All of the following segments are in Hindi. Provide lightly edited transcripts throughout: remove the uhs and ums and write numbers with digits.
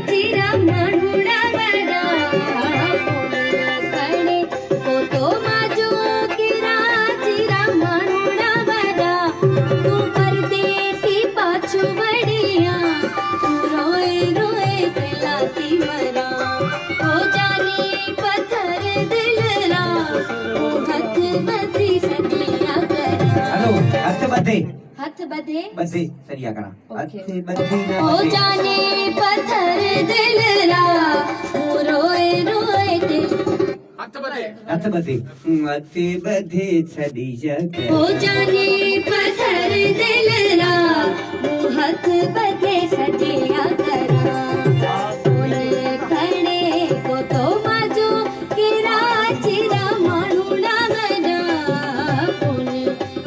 चिरा माणूड़ा वड़ा खड़े को तो माजो किरा चिरा माणूड़ा वड़ा तू परदेसी पाछू बढ़िया तू रोए रोए दिलाती मरा हो जाने पत्थर दिल रा ओ हथ बधी सदिया करा हेलो हाथ बधे हाथ बधे बधे सरिया करा हाथ Okay. बधे ना हो बधे। जाने पत्थर दिल रा तू रोए रोए दिल हाथ बधे छड़ी जग हो जाने पत्थर दिल रा वो हाथ बधे सदिया करा फूल खड़े को तो माजो किरा चिरा माणूड़ा वड़ा फूल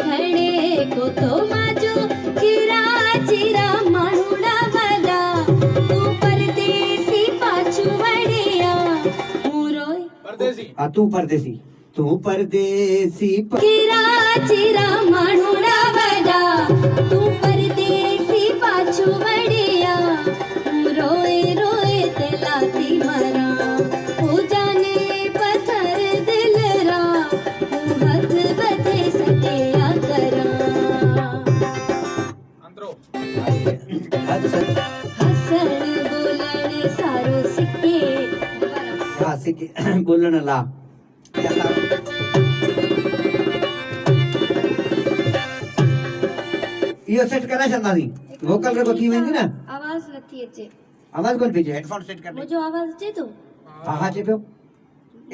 खड़े को तो माजो किरा चिरा माणूड़ा वड़ा तू परदेसी पाछू वड़िया हूँ रोए तू परदेसी किरा चिरा माणूड़ा वड़ा तू परदेसी पाछू वड़िया हूँ रोए रोए दिलाती मरा हो जाने पत्थर दिल रा हूँ हथ बधे सदिया करा हसन बोलण सारो सिके बोलण ला इहो सेट करा छंदासी वोकल रे को थी वेंदी ना आवाज नथी अचे आवाज कोन पीछे हेडफोन सेट कर दे मुझो आवाज अचे तो हां हां चे पियो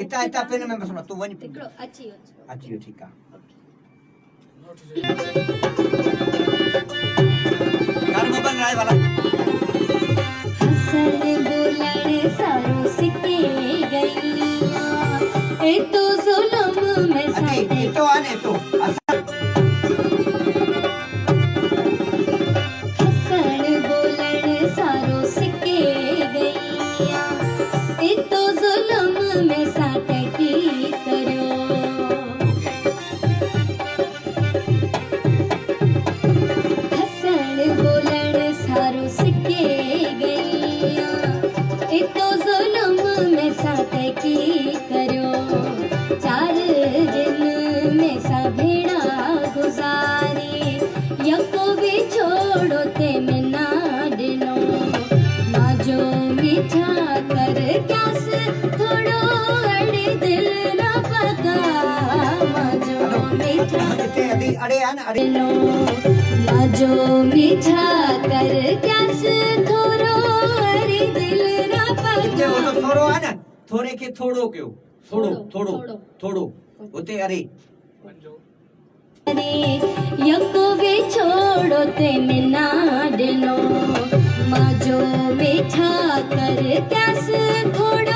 इता पेन में बस तू वनी हिकड़ो अची अच्छी ठीक है कार मोबाइल राय वाला हसन बोलण सारो सिके गई ए तो जुल्म में अच्छी साडे तो आने तो हसन बोलण सारो सिके गई ए तो जुल्म में साडे की करो हसन बोलण सारो सिके गई ए तो जुल्म में साडे की करो चार दिन में सा भेड़ा गुजारे यको भी छोड़ो ते में ना दिनो माजो मीठा कर क्यास थोड़ो अड़े दिल ना पगा माजो मीठा अरे आन अरे दिनो माजो मीठा कर क्यास थोड़ो अड़े दिल ना वो पगा तो थोड़ो आने थोड़े के थोड़ो क्यों थोड़ो थोड़ो थोड़ो। थोड़ो होते अरे अरे यको भी छोड़ो ते में ना दिनो माजो मीठा कर क्यास थोड़ो